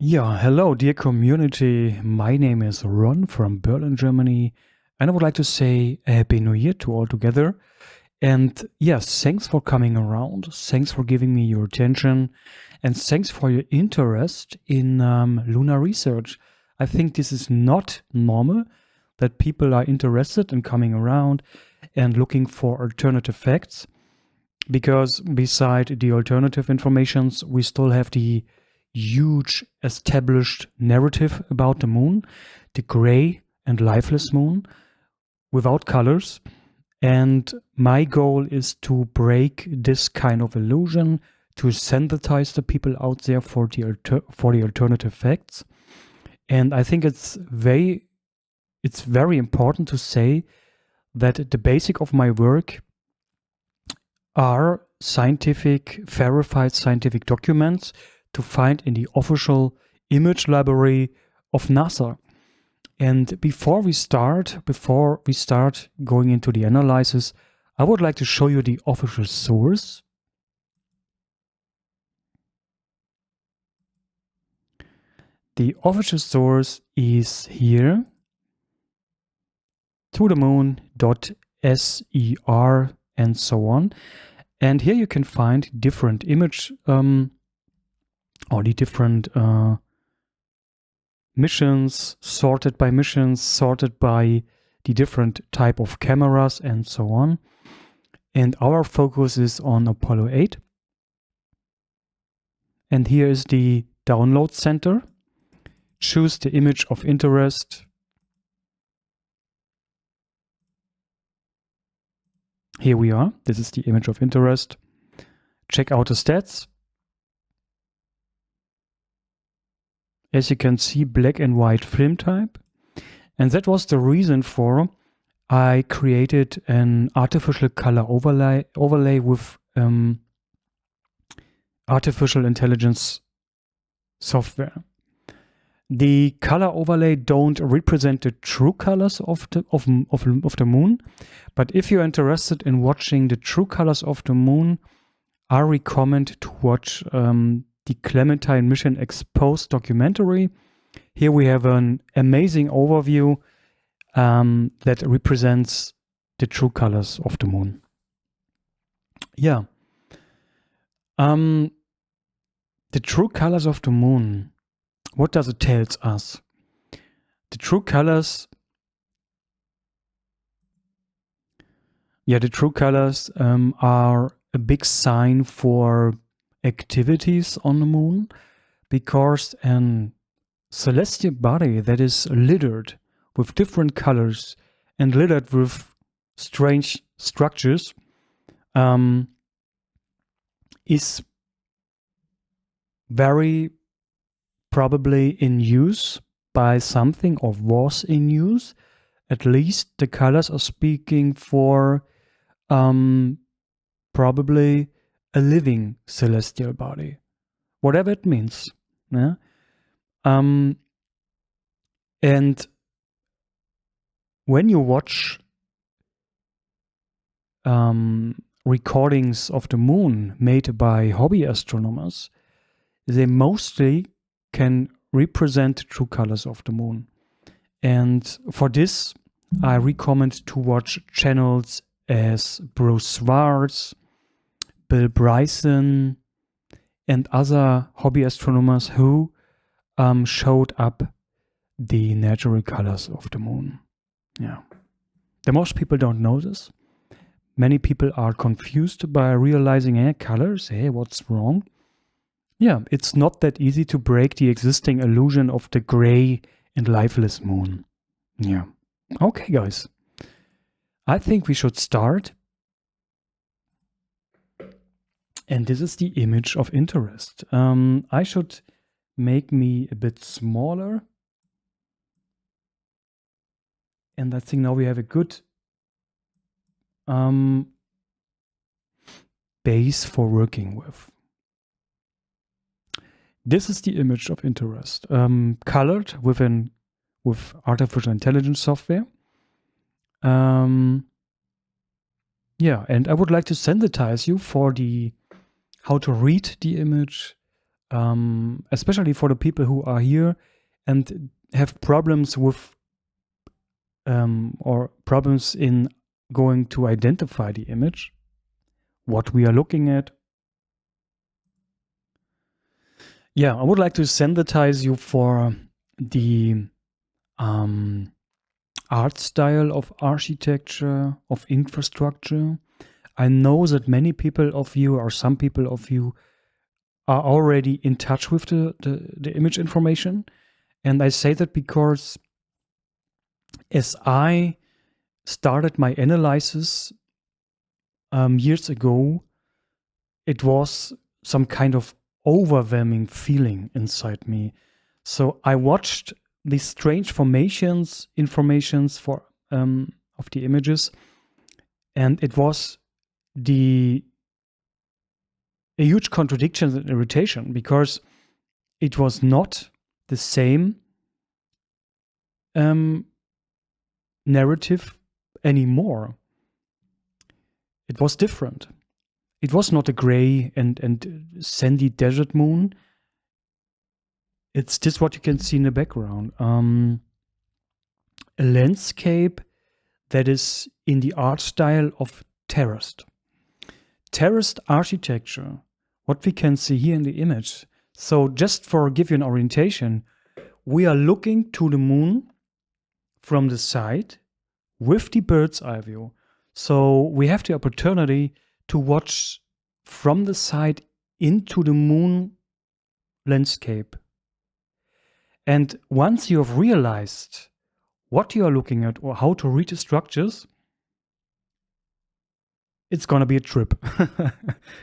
Yeah, hello, dear community. My name is Ron from Berlin, Germany, and I would like to say a Happy New Year to all together. And yes, thanks for coming around. Thanks for giving me your attention, and thanks for your interest in lunar research. I think this is not normal that people are interested in coming around and looking for alternative facts, because beside the alternative informations, we still have the huge established narrative about the moon, the gray and lifeless moon without colors. And my goal is to break this kind of illusion, to sensitize the people out there for the alternative facts. And I think it's very important to say that the basic of my work are verified scientific documents to find in the official image library of NASA. And before we start going into the analysis, I would like to show you the official source. The official source is here, tothemoon.ser and so on. And here you can find different image or the different missions, sorted by the different type of cameras and so on. And our focus is on Apollo 8. And here is the download center. Choose the image of interest. Here we are. This is the image of interest. Check out the stats. As you can see, black and white film type. And that was the reason for I created an artificial color overlay with artificial intelligence software. The color overlay don't represent the true colors of the moon, but if you're interested in watching the true colors of the moon, I recommend to watch the Clementine Mission Exposed documentary. Here we have an amazing overview that represents the true colors of the moon. Yeah. The true colors of the moon. What does it tell us? The true colors. Yeah, the true colors are a big sign for activities on the moon, because an celestial body that is littered with different colors and littered with strange structures is very probably in use by something, or was in use. At least the colors are speaking for probably a living celestial body, whatever it means. Yeah? And when you watch recordings of the moon made by hobby astronomers, they mostly can represent true colors of the moon. And for this, I recommend to watch channels as Bruce Swartz, Bill Bryson, and other hobby astronomers who showed up the natural colors of the moon. Yeah. The most people don't know this. Many people are confused by realizing, colors, what's wrong? Yeah, it's not that easy to break the existing illusion of the gray and lifeless moon. Yeah. Okay, guys. I think we should start. And this is the image of interest. I should make me a bit smaller. And I think now we have a good base for working with. This is the image of interest, colored with artificial intelligence software. Yeah, and I would like to sensitize you for how to read the image, especially for the people who are here and have problems with or problems in going to identify the image, what we are looking at. Yeah, I would like to sensitize you for the art style of architecture, of infrastructure. I know that many people of you, or some people of you, are already in touch with the image information. And I say that because as I started my analysis years ago, it was some kind of overwhelming feeling inside me. So I watched these strange informations for of the images, and it was a huge contradiction and irritation, because it was not the same narrative anymore. It was different. It was not a gray and sandy desert moon. It's just what you can see in the background. A landscape that is in the art style of terraced. Terraced architecture, what we can see here in the image. So just for give you an orientation, we are looking to the moon from the side with the bird's eye view. So we have the opportunity to watch from the side into the moon landscape. And once you have realized what you are looking at or how to read the structures, it's gonna be a trip.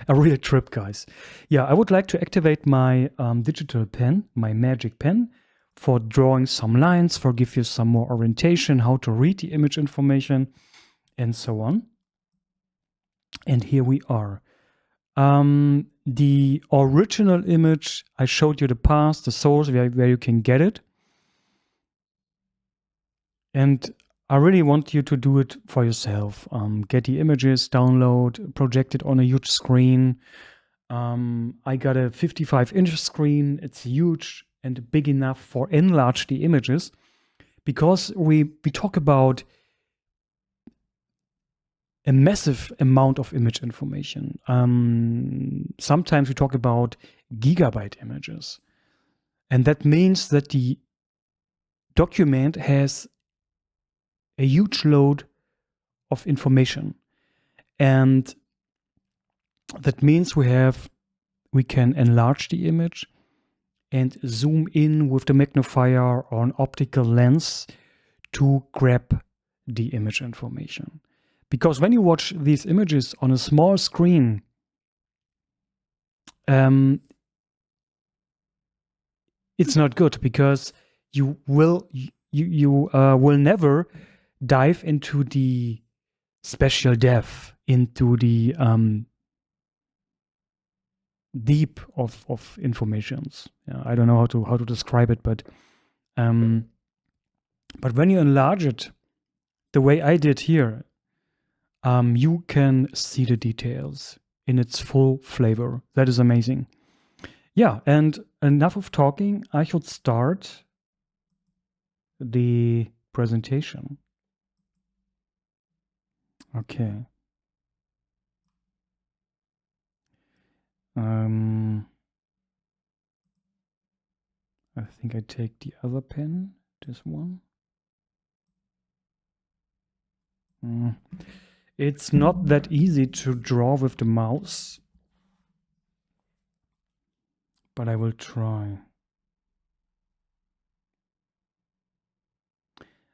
A real trip, guys. Yeah, I would like to activate my digital pen, my magic pen, for drawing some lines, for give you some more orientation, how to read the image information, and so on. And here we are. The original image, I showed you the path, the source, where you can get it. And I really want you to do it for yourself. Get the images, download, project it on a huge screen. I got a 55-inch screen. It's huge and big enough for enlarge the images, because we talk about a massive amount of image information. Sometimes we talk about gigabyte images. And that means that the document has a huge load of information. And that means we can enlarge the image and zoom in with the magnifier or an optical lens to grab the image information. Because when you watch these images on a small screen, it's not good, because you will never dive into the special depth, into the deep of informations. I don't know how to describe it, but when you enlarge it the way I did here, you can see the details in its full flavor. That is amazing. Yeah, and enough of talking. I should start the presentation. Okay. I think I take the other pen, this one. It's not that easy to draw with the mouse, but I will try.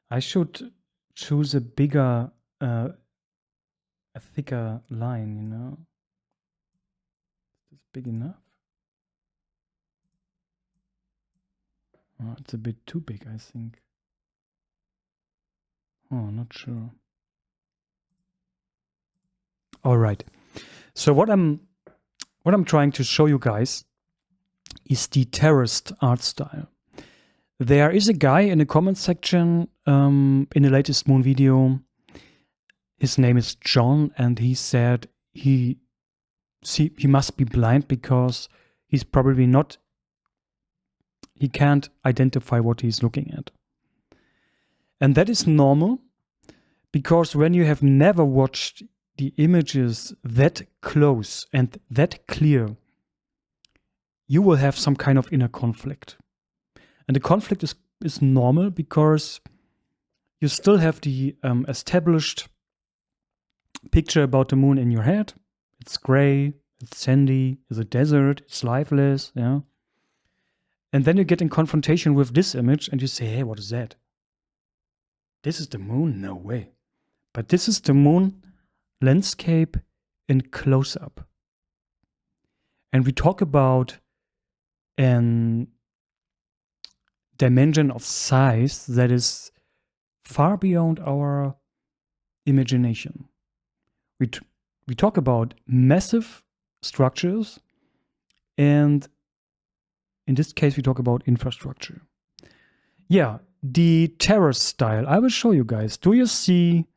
I should choose a bigger, a thicker line, you know? Is this big enough? Oh, it's a bit too big, I think. Oh, not sure. All right. So what I'm trying to show you guys is the terraced art style. There is a guy in the comment section in the latest Moon video. His name is John, and he said he must be blind because he's probably not He can't identify what he's looking at. And that is normal, because when you have never watched the images that close and that clear, you will have some kind of inner conflict. And the conflict is normal because you still have the established picture about the moon in your head. It's gray, it's sandy, it's a desert, it's lifeless, yeah. And then you get in confrontation with this image and you say, hey, what is that? This is the moon? No way. But this is the moon landscape in close-up. And we talk about an dimension of size that is far beyond our imagination. We talk about massive structures, and in this case, we talk about infrastructure. Yeah, the terrace style. I will show you guys. Do you see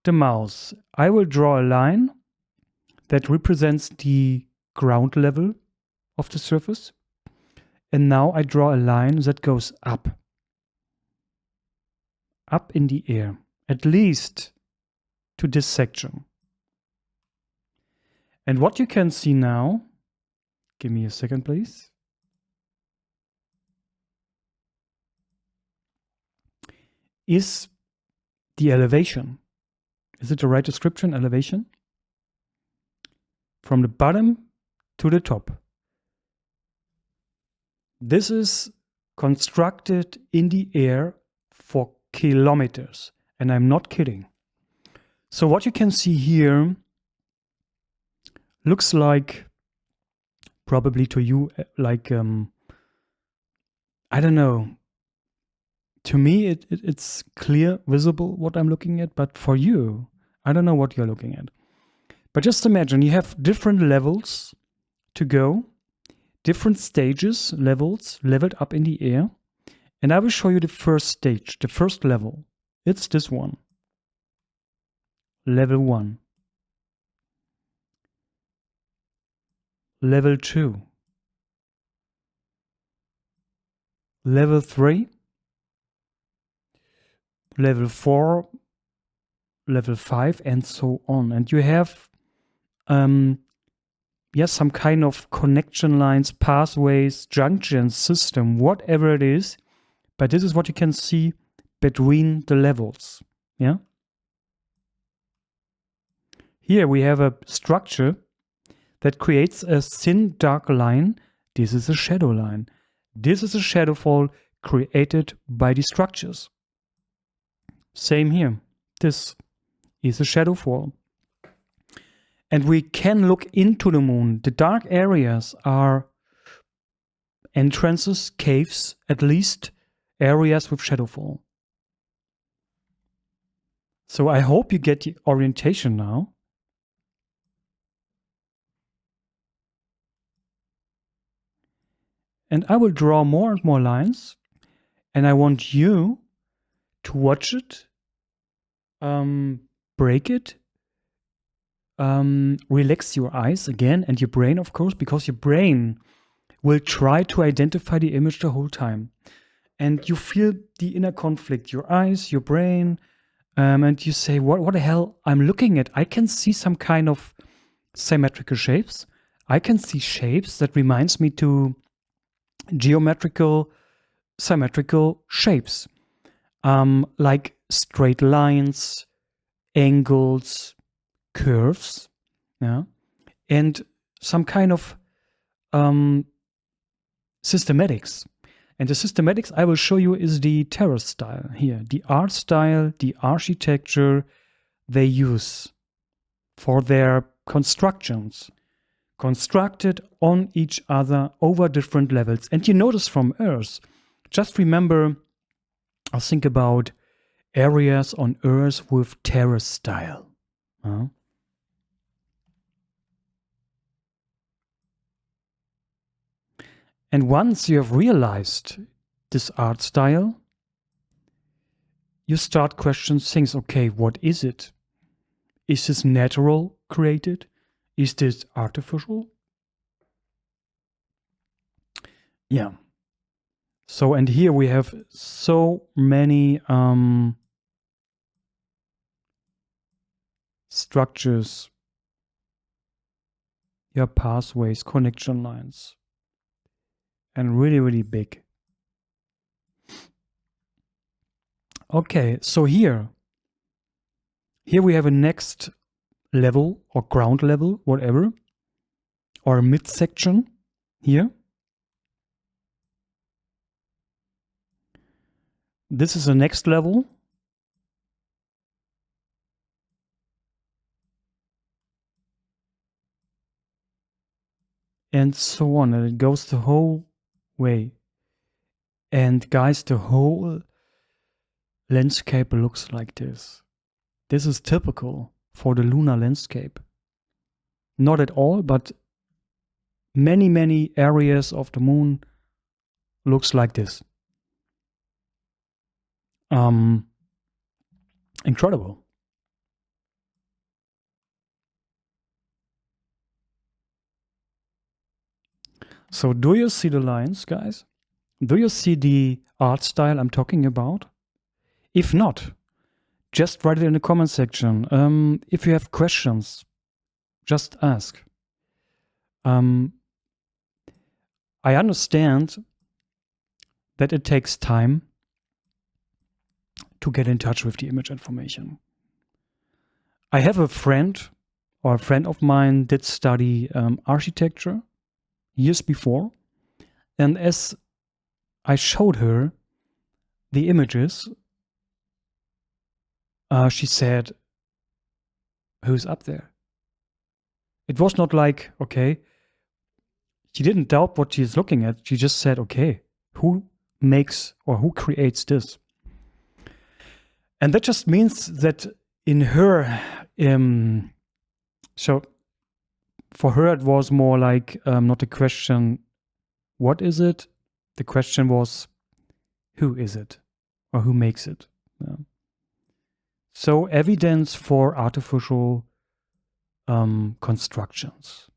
the mouse? I will draw a line that represents the ground level of the surface. And now I draw a line that goes up in the air, at least to this section. And what you can see now, give me a second, please. Is the elevation. Is it the right description, elevation? From the bottom to the top. This is constructed in the air for kilometers, and I'm not kidding. So what you can see here looks like, probably to you, like, I don't know. To me, it's clear, visible what I'm looking at, but for you, I don't know what you're looking at. But just imagine you have different levels to go, different stages, leveled up in the air. And I will show you the first stage, the first level. It's this one. Level 1. Level 2. Level 3. Level 4. Level 5, and so on. And you have some kind of connection lines, pathways, junctions, system, whatever it is. But this is what you can see between the levels. Yeah. Here we have a structure that creates a thin dark line. This is a shadow line. This is a shadow fall created by the structures. Same here. This is a shadow fall. And we can look into the moon. The dark areas are entrances, caves, at least areas with shadow fall. So I hope you get the orientation now. And I will draw more and more lines. And I want you to watch it, break it, relax your eyes again, and your brain, of course, because your brain will try to identify the image the whole time. And you feel the inner conflict, your eyes, your brain, and you say, what the hell I'm looking at? I can see some kind of symmetrical shapes. I can see shapes that reminds me to geometrical, symmetrical shapes, like straight lines, angles, curves, yeah, and some kind of systematics. And the systematics I will show you is the terrace style here, the art style, the architecture they use for their constructions, constructed on each other over different levels. And you notice from Earth, just remember or think about areas on Earth with terrace style. And once you have realized this art style, you start questioning things. Okay, what is it? Is this natural created? Is this artificial? Yeah. So, and here we have so many structures, your pathways, connection lines, and really, really big. Okay, so here we have a next level or ground level, whatever, or a midsection here. This is the next level. And so on, and it goes the whole way. And guys, the whole landscape looks like this. This is typical for the lunar landscape. Not at all, but many, many areas of the moon looks like this. Incredible. So do you see the lines, guys? Do you see the art style I'm talking about? If not, just write it in the comment section. If you have questions, just ask. I understand that it takes time to get in touch with the image information. I have a friend, or a friend of mine did study architecture years before. And as I showed her the images, she said, who's up there? It was not like, okay, she didn't doubt what she's looking at. She just said, okay, who makes or who creates this? And that just means that in her, so for her, it was more like not a question, what is it? The question was, who is it? Or who makes it? Yeah. So evidence for artificial constructions.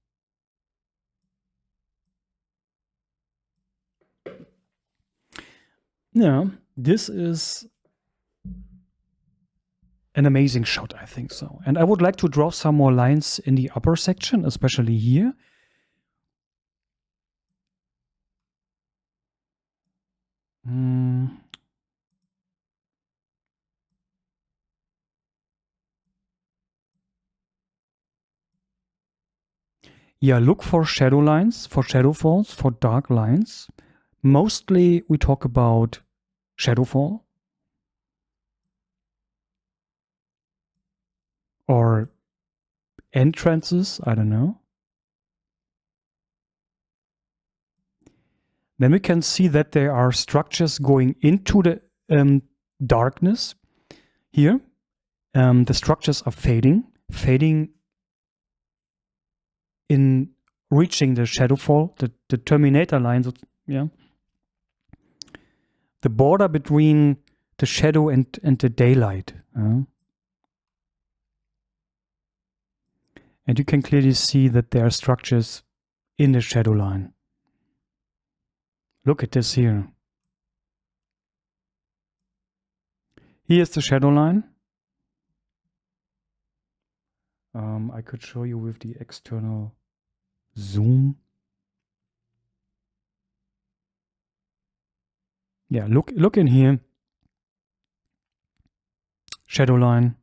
Yeah, this is an amazing shot, I think so. And I would like to draw some more lines in the upper section, especially here. Yeah, look for shadow lines, for shadow falls, for dark lines. Mostly we talk about shadow fall or entrances, I don't know. Then we can see that there are structures going into the darkness here. The structures are fading in reaching the shadow fall, the terminator lines, yeah. The border between the shadow and the daylight. And you can clearly see that there are structures in the shadow line. Look at this here. Here's the shadow line. I could show you with the external zoom. Yeah, look in here. Shadow line.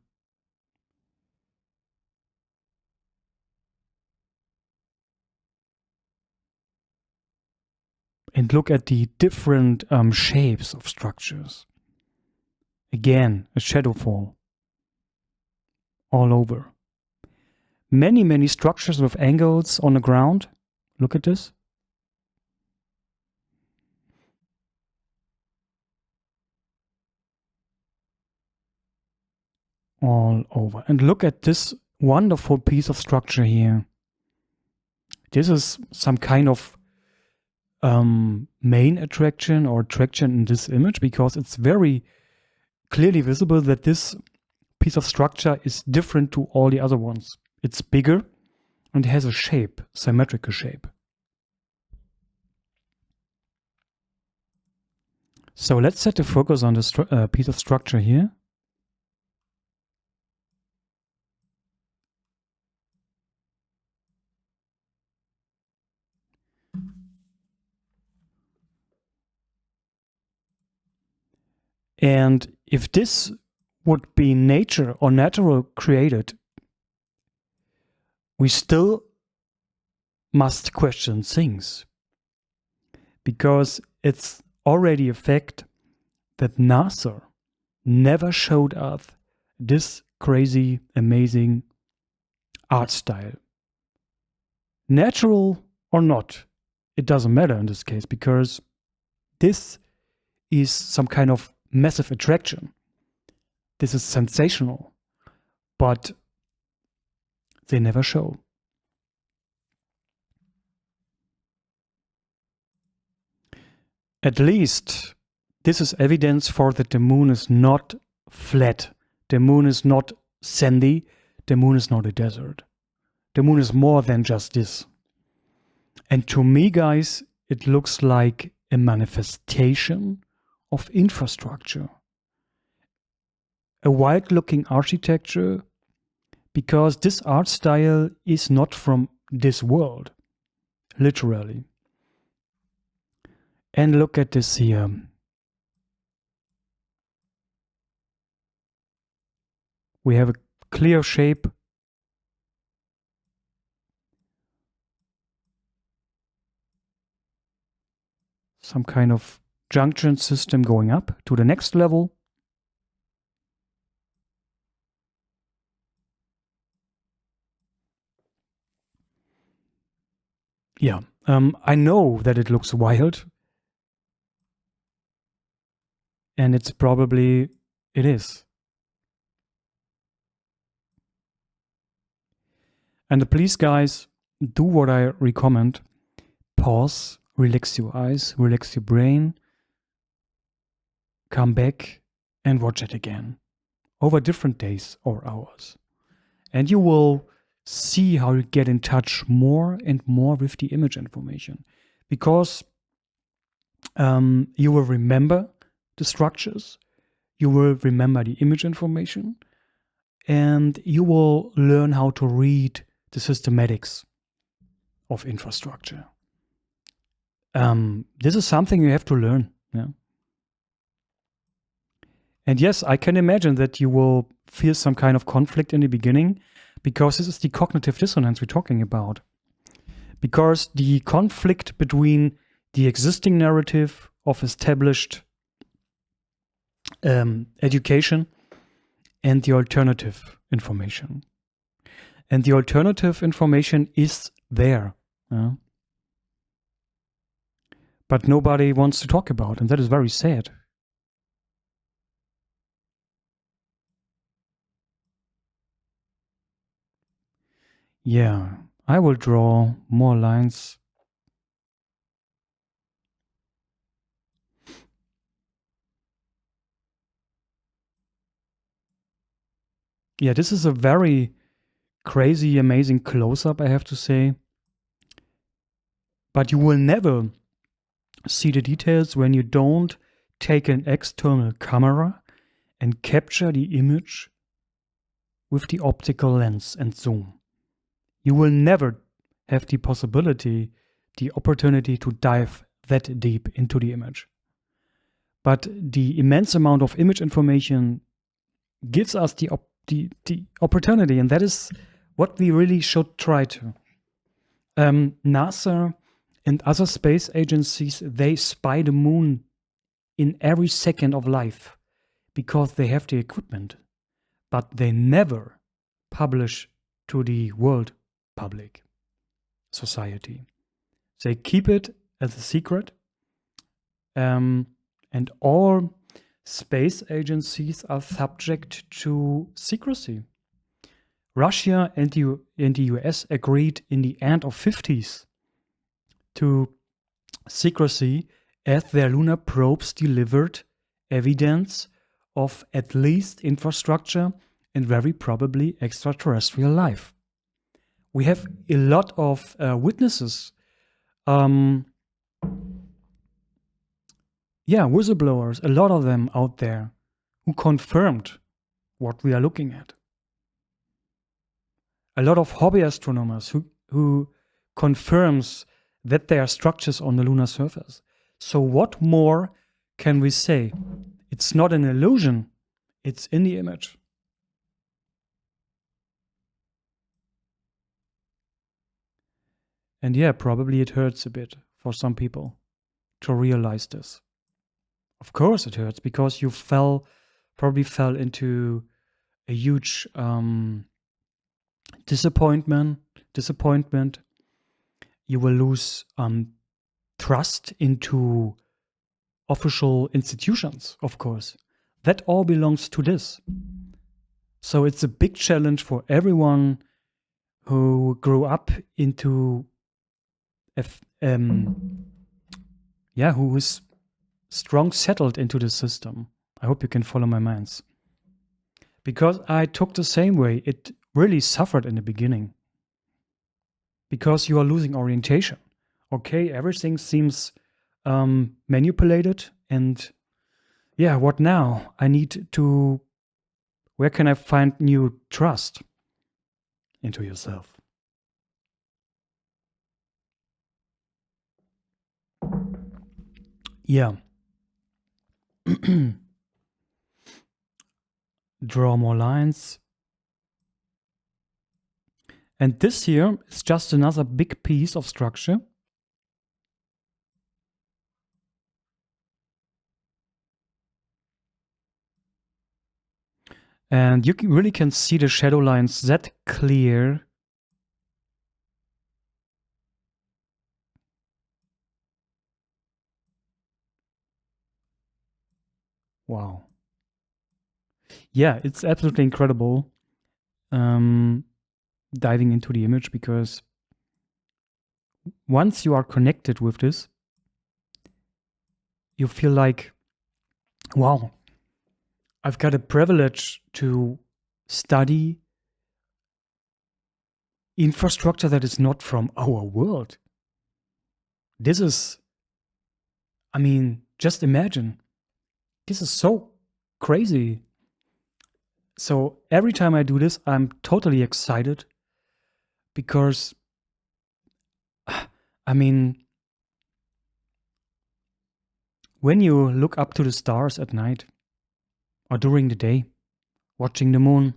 And look at the different shapes of structures. Again, a shadow fall all over. Many, many structures with angles on the ground. Look at this. All over. And look at this wonderful piece of structure here. This is some kind of main attraction or attraction in this image, because it's very clearly visible that this piece of structure is different to all the other ones. It's bigger and has a shape, symmetrical shape. So let's set the focus on the piece of structure here. And if this would be nature or natural created, we still must question things, because it's already a fact that NASA never showed us this crazy, amazing art style. Natural or not, it doesn't matter in this case, because this is some kind of massive attraction. This is sensational, but they never show. At least this is evidence for that the moon is not flat. The moon is not sandy. The moon is not a desert. The moon is more than just this. And to me, guys, it looks like a manifestation of infrastructure. A wild-looking architecture, because this art style is not from this world, literally. And look at this here. We have a clear shape. Some kind of junction system going up to the next level. Yeah, I know that it looks wild. And it is. And please, guys, do what I recommend. Pause, relax your eyes, relax your brain, come back and watch it again over different days or hours. And you will see how you get in touch more and more with the image information, because you will remember the structures, you will remember the image information, and you will learn how to read the systematics of infrastructure. This is something you have to learn. Yeah? And yes, I can imagine that you will feel some kind of conflict in the beginning, because this is the cognitive dissonance we're talking about. Because the conflict between the existing narrative of established education and the alternative information. And the alternative information is there. But nobody wants to talk about, and that is very sad. Yeah, I will draw more lines. Yeah, this is a very crazy, amazing close-up, I have to say. But you will never see the details when you don't take an external camera and capture the image with the optical lens and zoom. You will never have the possibility, the opportunity to dive that deep into the image. But the immense amount of image information gives us the opportunity, and that is what we really should try to. NASA and other space agencies, they spy the moon in every second of life because they have the equipment, but they never publish to the world public society. They keep it as a secret, and all space agencies are subject to secrecy. Russia and the US agreed in the end of 50s to secrecy, as their lunar probes delivered evidence of at least infrastructure and very probably extraterrestrial life. We have a lot of witnesses whistleblowers, a lot of them out there who confirmed what we are looking at. A lot of hobby astronomers who confirms that there are structures on the lunar surface. So what more can we say? It's not an illusion, it's in the image. And yeah, probably it hurts a bit for some people to realize this. Of course it hurts, because you probably fell into a huge disappointment. You will lose trust into official institutions, of course. That all belongs to this. So it's a big challenge for everyone who grew up into who is strong settled into the system. I hope you can follow my minds. Because I took the same way. It really suffered in the beginning. Because you are losing orientation. Okay, everything seems manipulated, and yeah, what now? Where can I find new trust into yourself? Yeah. Draw more lines. And this here is just another big piece of structure. And you really can see the shadow lines that clear. Wow. Yeah, it's absolutely incredible diving into the image, because once you are connected with this, you feel like, wow, I've got a privilege to study infrastructure that is not from our world. This is, I mean, just imagine. This is so crazy. So every time I do this, I'm totally excited, because, I mean, when you look up to the stars at night or during the day, watching the moon,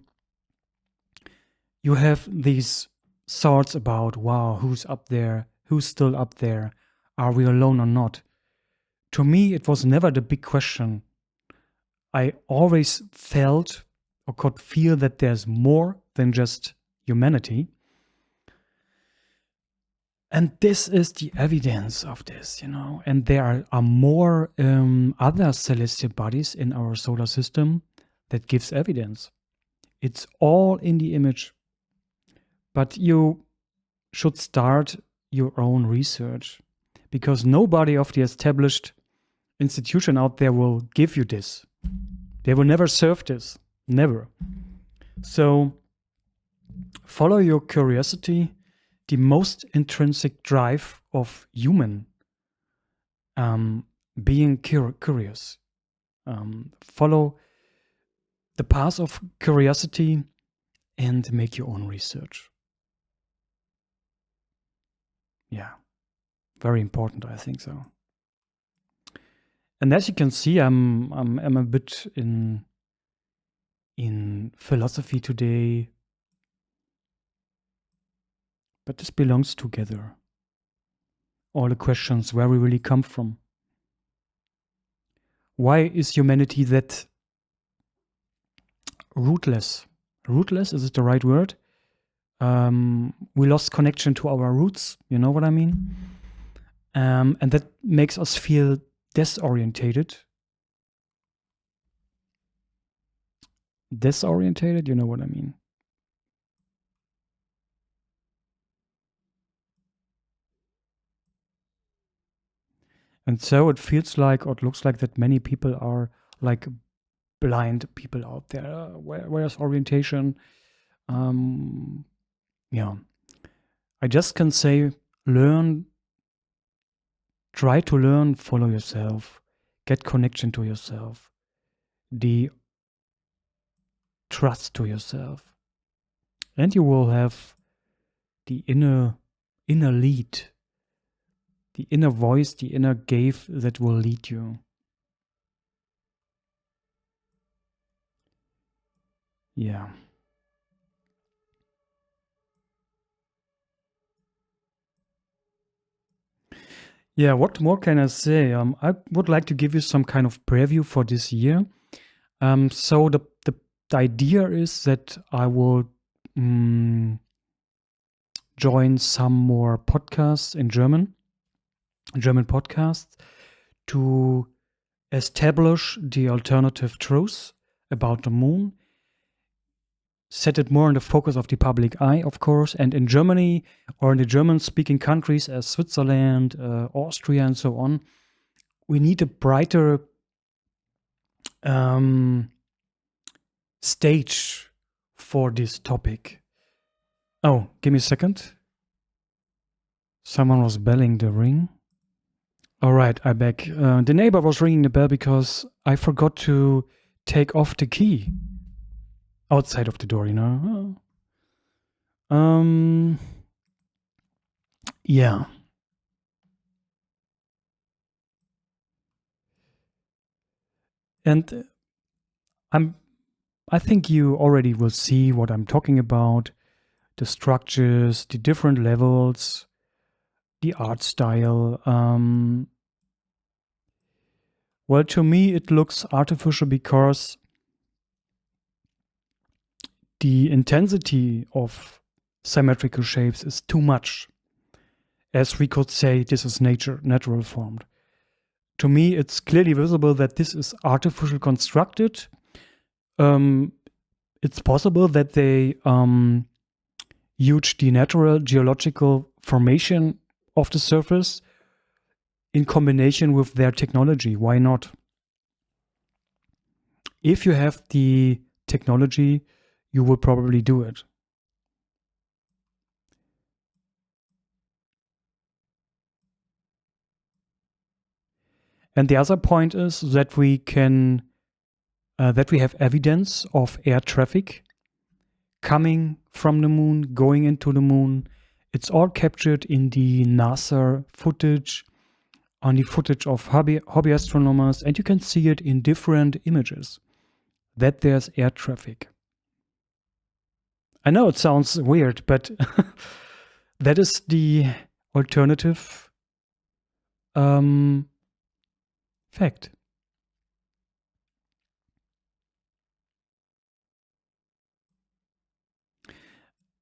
you have these thoughts about, wow, who's up there? Who's still up there? Are we alone or not? To me, it was never the big question. I always felt or could feel that there's more than just humanity. And this is the evidence of this, and there are more other celestial bodies in our solar system that gives evidence. It's all in the image. But you should start your own research, because nobody of the established institution out there will give you this. They will never serve this. Never. So follow your curiosity, the most intrinsic drive of human, being curious. Follow the path of curiosity and make your own research. Yeah, very important, I think so. And as you can see, I'm a bit in philosophy today, but this belongs together. All the questions, where we really come from. Why is humanity that rootless? Rootless, is it the right word? We lost connection to our roots, you know what I mean? And that makes us feel disorientated. Disorientated, you know what I mean? And so it feels like, or it looks like, that many people are like blind people out there. Where's orientation? Yeah. I just can say, try to learn, follow yourself, get connection to yourself, the trust to yourself. And you will have the inner lead, the inner voice, the inner gave that will lead you. Yeah. Yeah, what more can I say? I would like to give you some kind of preview for this year. So the idea is that I will join some more podcasts in German podcasts, to establish the alternative truth about the moon, set it more in the focus of the public eye, of course, and in Germany or in the German-speaking countries as Switzerland, Austria, and so on, we need a brighter stage for this topic. Oh, give me a second. Someone was belling the ring. All right, I'm back. The neighbor was ringing the bell because I forgot to take off the key outside of the door, you know. Yeah. And I think you already will see what I'm talking about. The structures, the different levels, the art style. Well, to me, it looks artificial because the intensity of symmetrical shapes is too much. As we could say, this is natural formed. To me, it's clearly visible that this is artificial constructed. It's possible that they use the natural geological formation of the surface in combination with their technology. Why not? If you have the technology, you will probably do it. And the other point is that we can that we have evidence of air traffic coming from the moon, going into the moon. It's all captured in the NASA footage, on the footage of hobby astronomers, and you can see it in different images, that there's air traffic. I know it sounds weird, but that is the alternative fact.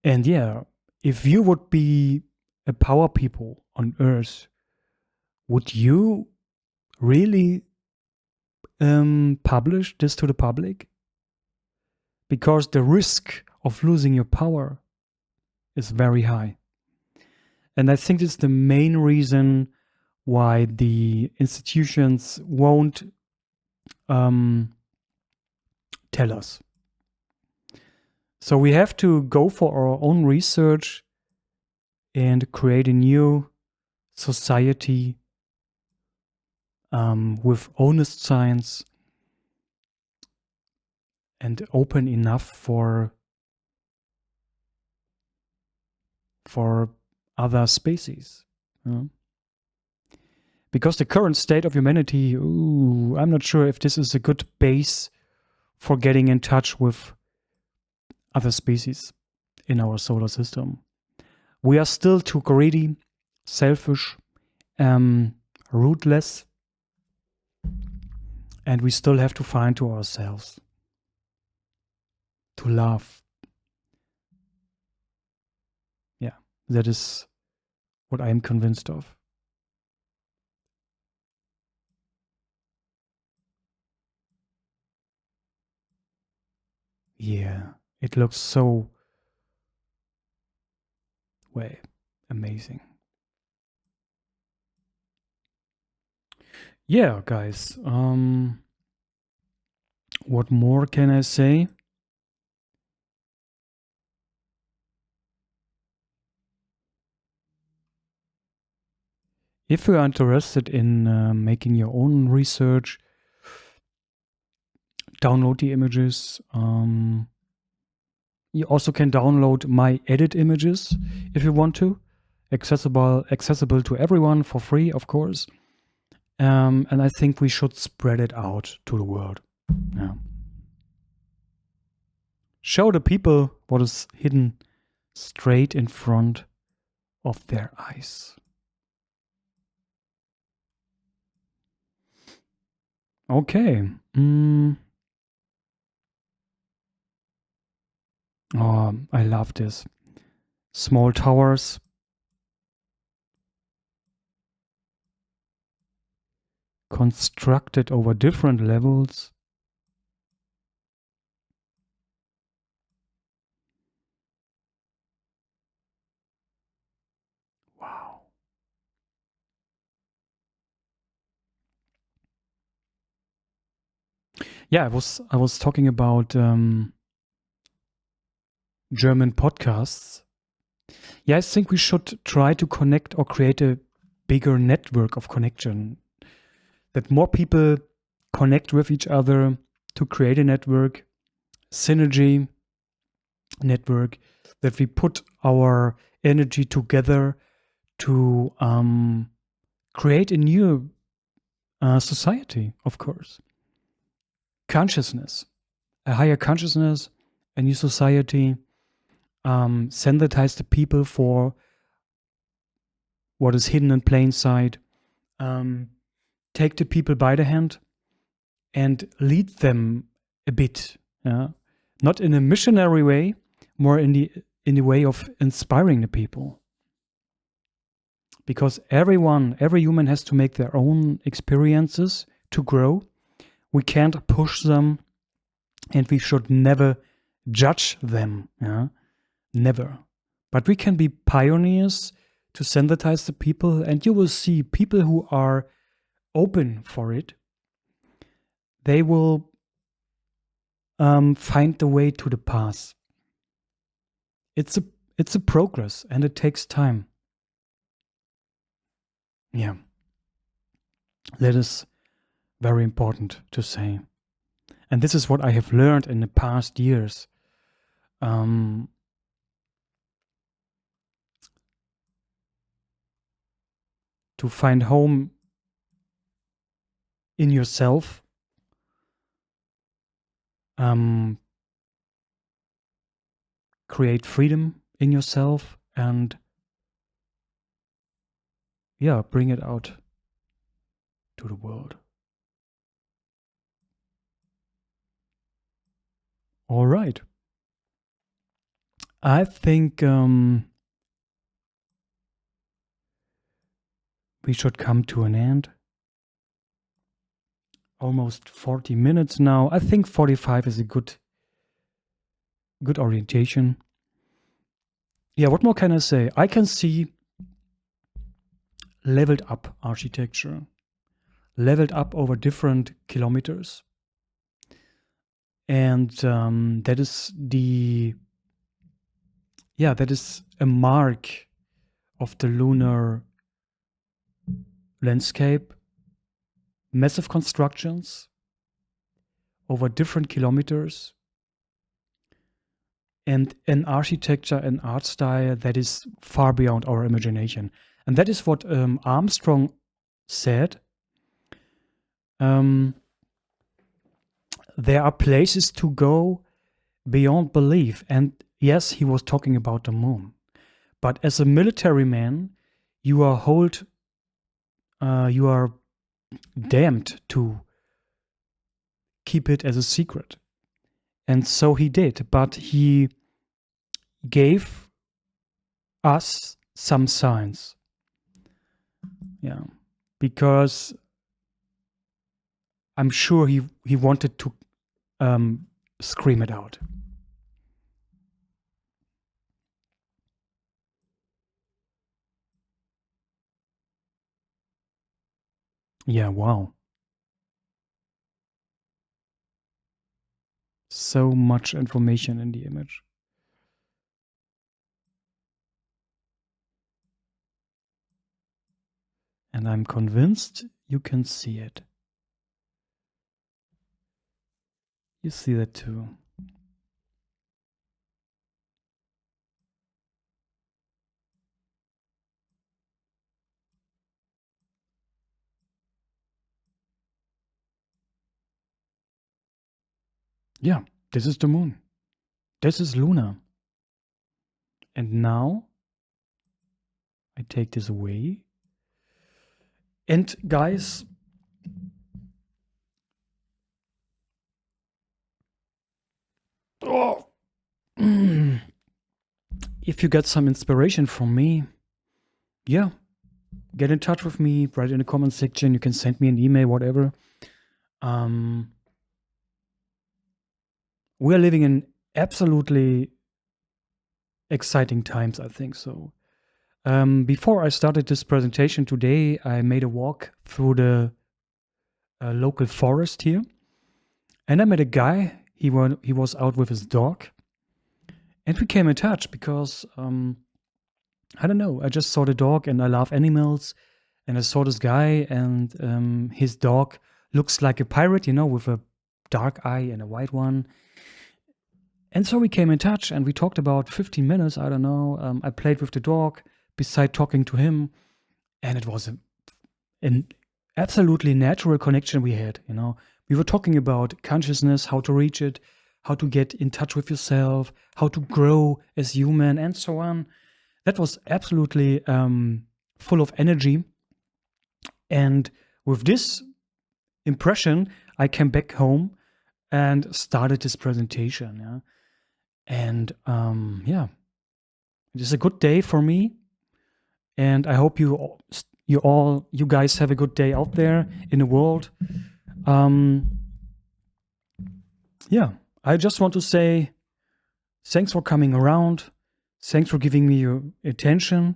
And yeah, if you would be a power people on Earth, would you really publish this to the public? Because the risk of losing your power is very high. And I think it's the main reason why the institutions won't tell us. So we have to go for our own research and create a new society with honest science and open enough for other species. Because the current state of humanity, I'm not sure if this is a good base for getting in touch with other species in our solar system. We are still too greedy, selfish, rootless, and we still have to find to ourselves to love. Yeah, that is what I am convinced of. Yeah, it looks so amazing. Yeah, guys. What more can I say? if you are interested in making your own research, download the images. You also can download my edit images if you want to. Accessible to everyone for free, of course. And I think we should spread it out to the world. Yeah. Show the people what is hidden straight in front of their eyes. Okay. Oh, I love this. Small towers. Constructed over different levels. Wow. Yeah, I was talking about German podcasts. Yeah, I think we should try to connect or create a bigger network of connection. That more people connect with each other to create a network, synergy network, that we put our energy together to create a new society, of course. Consciousness, a higher consciousness, a new society, sensitize the people for what is hidden in plain sight, take the people by the hand and lead them a bit, not in a missionary way, more in the way of inspiring the people. Because every human has to make their own experiences to grow. We can't push them, and we should never judge them. Never. But we can be pioneers to sensitize the people, and you will see people who are open for it. They will find the way to the path. It's a progress, and it takes time. Yeah. That is very important to say. And this is what I have learned in the past years. To find home in yourself, create freedom in yourself, and bring it out to the world. All right. I think we should come to an end. Almost 40 minutes now. I think 45 is a good orientation. Yeah, what more can I say? I can see leveled up architecture, leveled up over different kilometers. And that is that is a mark of the lunar landscape. Massive constructions over different kilometers, and an architecture and art style that is far beyond our imagination. And that is what Armstrong said. There are places to go beyond belief. And yes, he was talking about the moon. But as a military man, you are damned to keep it as a secret. And so he did, but he gave us some signs. Yeah, because I'm sure he wanted to scream it out. Yeah, wow. So much information in the image. And I'm convinced you can see it. You see that too. Yeah, this is the moon. This is lunar. And now I take this away. And guys, oh, if you get some inspiration from me, yeah, get in touch with me, write in the comment section. You can send me an email, whatever. We are living in absolutely exciting times, I think so. Before I started this presentation today, I made a walk through the local forest here. And I met a guy, he was out with his dog. And we came in touch because, I don't know, I just saw the dog and I love animals. And I saw this guy and his dog looks like a pirate, you know, with a dark eye and a white one. And so we came in touch and we talked about 15 minutes, I don't know. I played with the dog beside talking to him. And it was an absolutely natural connection we had, you know. We were talking about consciousness, how to reach it, how to get in touch with yourself, how to grow as human, and so on. That was absolutely full of energy. And with this impression, I came back home and started this presentation. Yeah? And yeah, it is a good day for me. And I hope you guys have a good day out there in the world. Yeah, I just want to say thanks for coming around. Thanks for giving me your attention.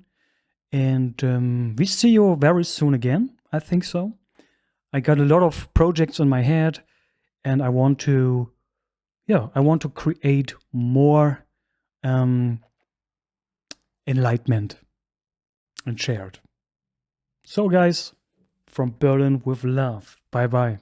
And we see you very soon again. I think so. I got a lot of projects on my head and I want to create more enlightenment and shared. So guys, from Berlin with love. Bye bye.